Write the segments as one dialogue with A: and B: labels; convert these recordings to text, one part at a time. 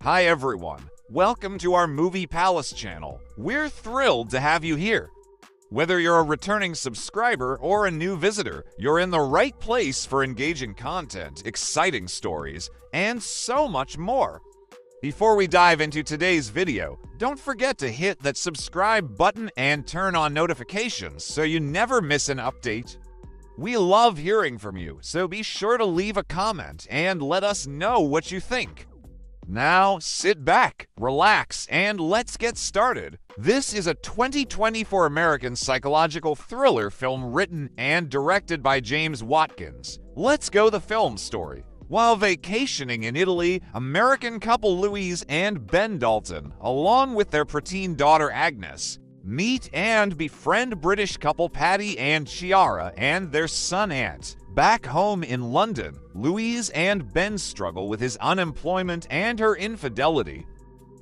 A: Hi everyone, welcome to our Movie Palace channel. We're thrilled to have you here. Whether you're a returning subscriber or a new visitor, you're in the right place for engaging content, exciting stories, and so much more. Before we dive into today's video, don't forget to hit that subscribe button and turn on notifications so you never miss an update. We love hearing from you, so be sure to leave a comment and let us know what you think. Now, sit back, relax, and let's get started. This is a 2024 American psychological thriller film written and directed by James Watkins. Let's go the film story. While vacationing in Italy, American couple Louise and Ben Dalton, along with their preteen daughter Agnes, meet and befriend British couple Patty and Chiara and their son Ant. Back home in London, Louise and Ben struggle with his unemployment and her infidelity.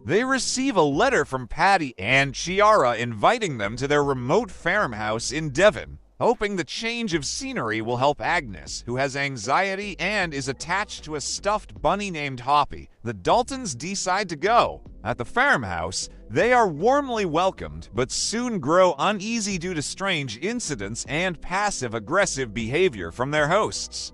A: They receive a letter from Patty and Chiara inviting them to their remote farmhouse in Devon, hoping the change of scenery will help Agnes, who has anxiety and is attached to a stuffed bunny named Hoppy. The Daltons decide to go. At the farmhouse, they are warmly welcomed, but soon grow uneasy due to strange incidents and passive-aggressive behavior from their hosts.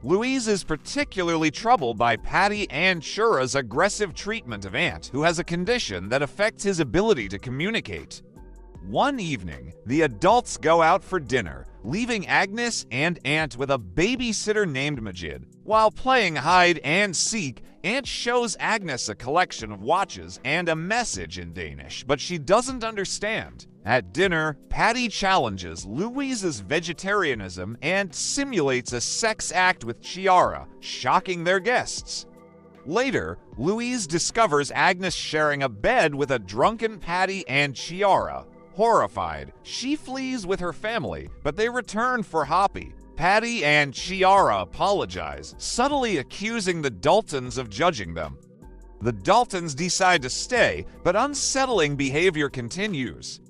A: Louise is particularly troubled by Patty and Chiara's aggressive treatment of Ant, who has a condition that affects his ability to communicate. One evening, the adults go out for dinner, leaving Agnes and Ant with a babysitter named Majid. While playing hide and seek, Ant shows Agnes a collection of watches and a message in Danish, but she doesn't understand. At dinner, Patty challenges Louise's vegetarianism and simulates a sex act with Chiara, shocking their guests. Later, Louise discovers Agnes sharing a bed with a drunken Patty and Chiara. Horrified, she flees with her family, but they return for Hoppy. Patty and Chiara apologize, subtly accusing the Daltons of judging them. The Daltons decide to stay, but unsettling behavior continues.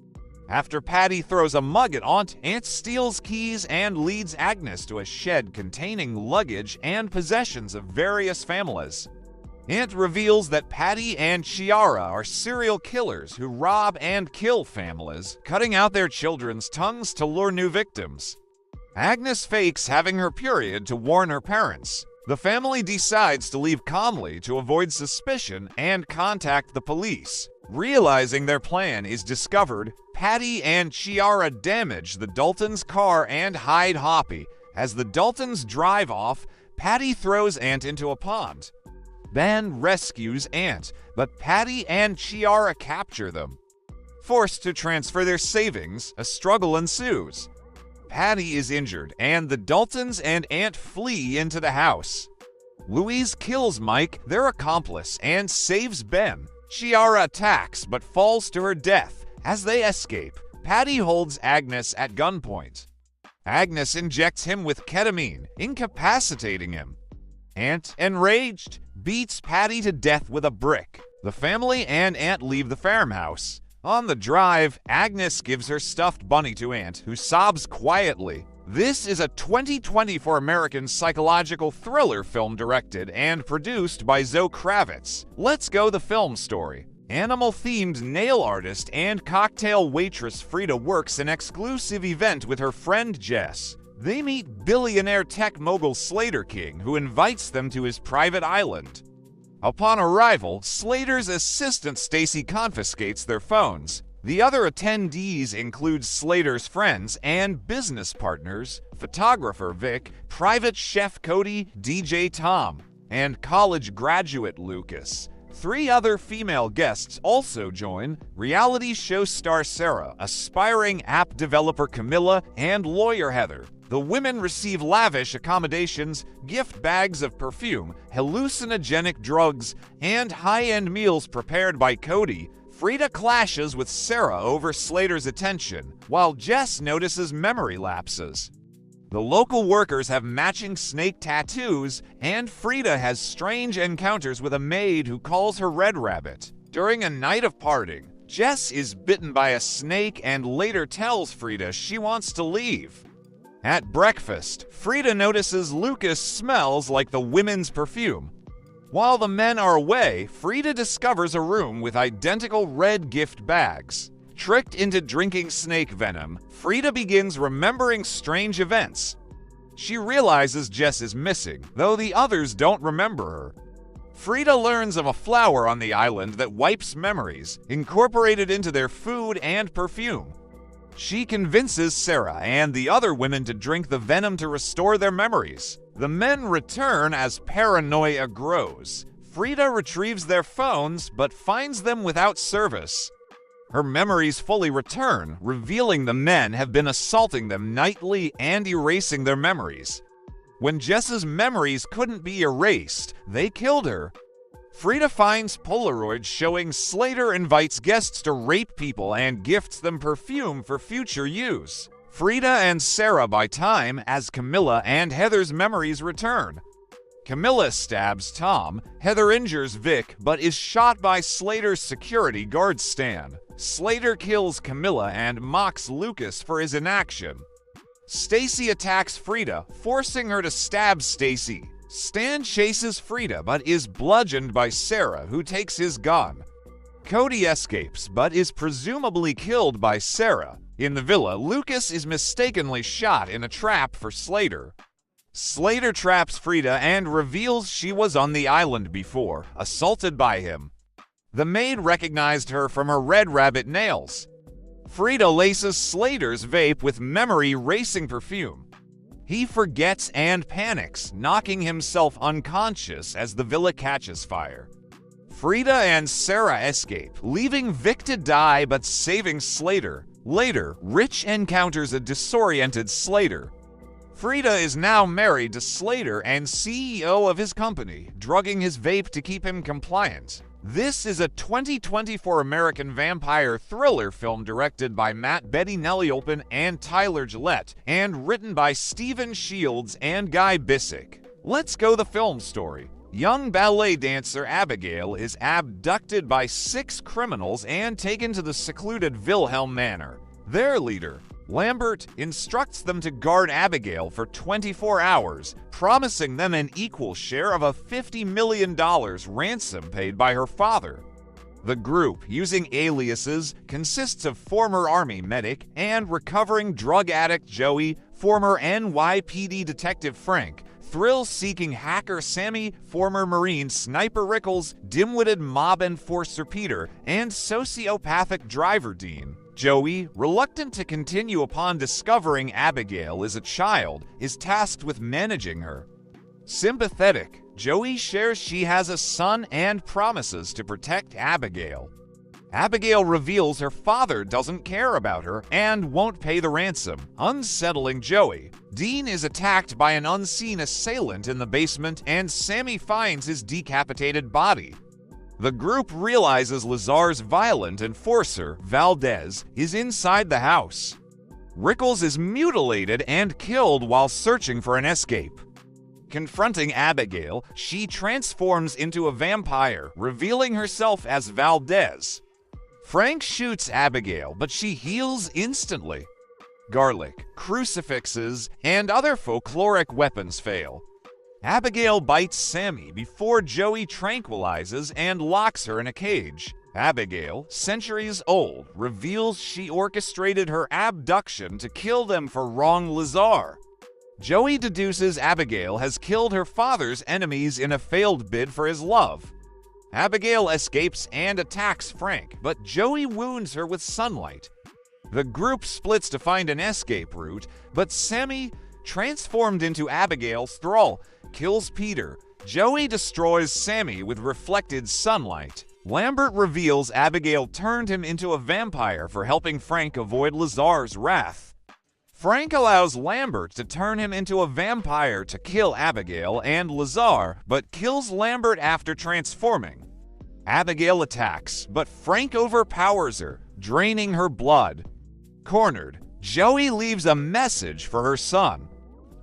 A: After Patty throws a mug at Ant steals keys and leads Agnes to a shed containing luggage and possessions of various families. Ant reveals that Patty and Chiara are serial killers who rob and kill families, cutting out their children's tongues to lure new victims. Agnes fakes having her period to warn her parents. The family decides to leave calmly to avoid suspicion and contact the police. Realizing their plan is discovered, Patty and Chiara damage the Daltons' car and hide Hoppy. As the Daltons drive off, Patty throws Ant into a pond. Ben rescues Ant, but Patty and Chiara capture them. Forced to transfer their savings, a struggle ensues. Patty is injured, and the Daltons and Ant flee into the house. Louise kills Mike, their accomplice, and saves Ben. Chiara attacks, but falls to her death. As they escape, Patty holds Agnes at gunpoint. Agnes injects him with ketamine, incapacitating him. Ant, enraged, beats Patty to death with a brick. The family and Ant leave the farmhouse. On the drive, Agnes gives her stuffed bunny to Ant, who sobs quietly. This is a 2024 American psychological thriller film directed and produced by Zoe Kravitz. Let's go the film story. Animal-themed nail artist and cocktail waitress Frida works an exclusive event with her friend Jess. They meet billionaire tech mogul Slater King, who invites them to his private island. Upon arrival, Slater's assistant Stacy confiscates their phones. The other attendees include Slater's friends and business partners, photographer Vic, private chef Cody, DJ Tom, and college graduate Lucas. 3 other female guests also join: reality show star Sarah, aspiring app developer Camilla, and lawyer Heather. The women receive lavish accommodations, gift bags of perfume, hallucinogenic drugs, and high-end meals prepared by Cody. Frida clashes with Sarah over Slater's attention, while Jess notices memory lapses. The local workers have matching snake tattoos, and Frida has strange encounters with a maid who calls her Red Rabbit. During a night of partying, Jess is bitten by a snake and later tells Frida she wants to leave. At breakfast, Frida notices Lucas smells like the women's perfume. While the men are away, Frida discovers a room with identical red gift bags. Tricked into drinking snake venom, Frida begins remembering strange events. She realizes Jess is missing, though the others don't remember her. Frida learns of a flower on the island that wipes memories, incorporated into their food and perfume. She convinces Sarah and the other women to drink the venom to restore their memories. The men return as paranoia grows. Frida retrieves their phones, but finds them without service. Her memories fully return, revealing the men have been assaulting them nightly and erasing their memories. When Jess's memories couldn't be erased, they killed her. Frida finds Polaroids showing Slater invites guests to rape people and gifts them perfume for future use. Frida and Sarah buy time as Camilla and Heather's memories return. Camilla stabs Tom, Heather injures Vic but is shot by Slater's security guard Stan. Slater kills Camilla and mocks Lucas for his inaction. Stacy attacks Frida, forcing her to stab Stacy. Stan chases Frida but is bludgeoned by Sarah, who takes his gun. Cody escapes but is presumably killed by Sarah. In the villa, Lucas is mistakenly shot in a trap for Slater. Slater traps Frida and reveals she was on the island before, assaulted by him. The maid recognized her from her red rabbit nails. Frida laces Slater's vape with memory-erasing perfume. He forgets and panics, knocking himself unconscious as the villa catches fire. Frida and Sarah escape, leaving Vic to die but saving Slater. Later, Rich encounters a disoriented Slater. Frida is now married to Slater and CEO of his company, drugging his vape to keep him compliant. This is a 2024 American vampire thriller film directed by Matt Bettinelli-Olpin and Tyler Gillette, and written by Stephen Shields and Guy Bissick. Let's go the film story. Young ballet dancer Abigail is abducted by 6 criminals and taken to the secluded Wilhelm Manor. Their leader, Lambert, instructs them to guard Abigail for 24 hours, promising them an equal share of a $50 million ransom paid by her father. The group, using aliases, consists of former Army medic and recovering drug addict Joey, former NYPD detective Frank, thrill-seeking hacker Sammy, former Marine sniper Rickles, dim-witted mob enforcer Peter, and sociopathic driver Dean. Joey, reluctant to continue upon discovering Abigail is a child, is tasked with managing her. Sympathetic, Joey shares she has a son and promises to protect Abigail. Abigail reveals her father doesn't care about her and won't pay the ransom, unsettling Joey. Dean is attacked by an unseen assailant in the basement and Sammy finds his decapitated body. The group realizes Lazar's violent enforcer, Valdez, is inside the house. Rickles is mutilated and killed while searching for an escape. Confronting Abigail, she transforms into a vampire, revealing herself as Valdez. Frank shoots Abigail, but she heals instantly. Garlic, crucifixes, and other folkloric weapons fail. Abigail bites Sammy before Joey tranquilizes and locks her in a cage. Abigail, centuries old, reveals she orchestrated her abduction to kill them for wrong Lazar. Joey deduces Abigail has killed her father's enemies in a failed bid for his love. Abigail escapes and attacks Frank, but Joey wounds her with sunlight. The group splits to find an escape route, but Sammy, transformed into Abigail's thrall, kills Peter. Joey destroys Sammy with reflected sunlight. Lambert reveals Abigail turned him into a vampire for helping Frank avoid Lazar's wrath. Frank allows Lambert to turn him into a vampire to kill Abigail and Lazar, but kills Lambert after transforming. Abigail attacks, but Frank overpowers her, draining her blood. Cornered, Joey leaves a message for her son.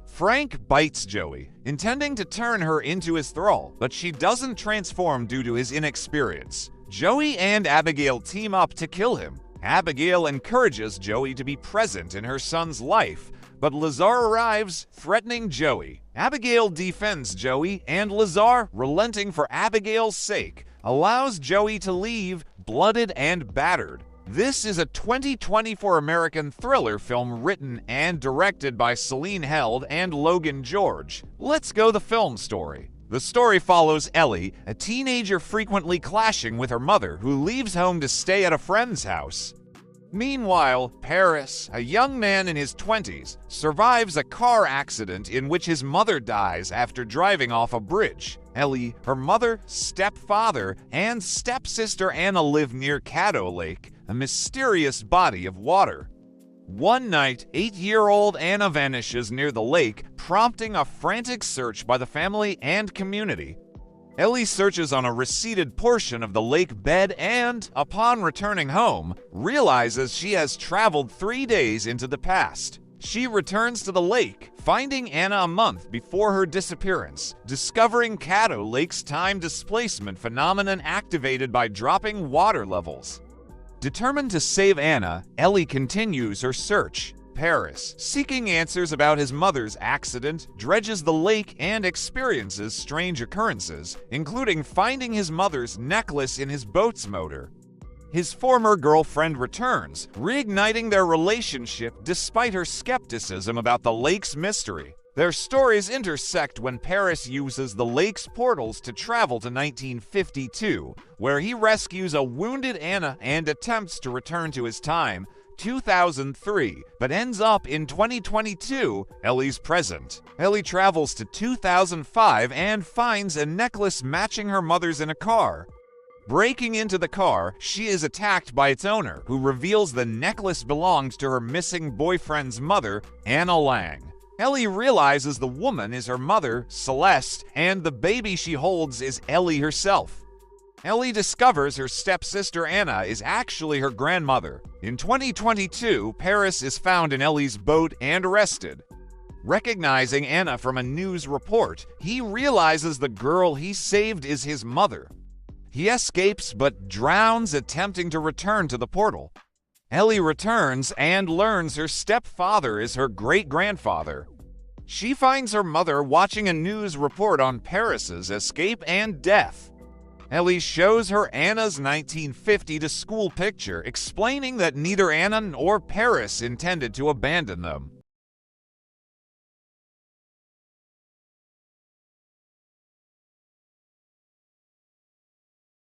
A: Frank bites Joey, intending to turn her into his thrall, but she doesn't transform due to his inexperience. Joey and Abigail team up to kill him. Abigail encourages Joey to be present in her son's life, but Lazar arrives, threatening Joey. Abigail defends Joey, and Lazar, relenting for Abigail's sake, allows Joey to leave, blooded and battered. This is a 2024 American thriller film written and directed by Celine Held and Logan George. Let's go the film story. The story follows Ellie, a teenager frequently clashing with her mother who leaves home to stay at a friend's house. Meanwhile, Paris, a young man in his 20s, survives a car accident in which his mother dies after driving off a bridge. Ellie, her mother, stepfather, and stepsister Anna live near Caddo Lake, a mysterious body of water. One night, 8-year-old Anna vanishes near the lake, prompting a frantic search by the family and community. Ellie searches on a receded portion of the lake bed and, upon returning home, realizes she has traveled 3 days into the past. She returns to the lake, finding Anna a month before her disappearance, discovering Caddo Lake's time displacement phenomenon activated by dropping water levels. Determined to save Anna, Ellie continues her search. Paris, seeking answers about his mother's accident, dredges the lake and experiences strange occurrences, including finding his mother's necklace in his boat's motor. His former girlfriend returns, reigniting their relationship despite her skepticism about the lake's mystery. Their stories intersect when Paris uses the lake's portals to travel to 1952, where he rescues a wounded Anna and attempts to return to his time, 2003, but ends up in 2022, Ellie's present. Ellie travels to 2005 and finds a necklace matching her mother's in a car. Breaking into the car, she is attacked by its owner, who reveals the necklace belongs to her missing boyfriend's mother, Anna Lang. Ellie realizes the woman is her mother, Celeste, and the baby she holds is Ellie herself. Ellie discovers her stepsister Anna is actually her grandmother. In 2022, Paris is found in Ellie's boat and arrested. Recognizing Anna from a news report, he realizes the girl he saved is his mother. He escapes but drowns attempting to return to the portal. Ellie returns and learns her stepfather is her great-grandfather. She finds her mother watching a news report on Paris's escape and death. Ellie shows her Anna's 1950 to school picture, explaining that neither Anna nor Paris intended to abandon them.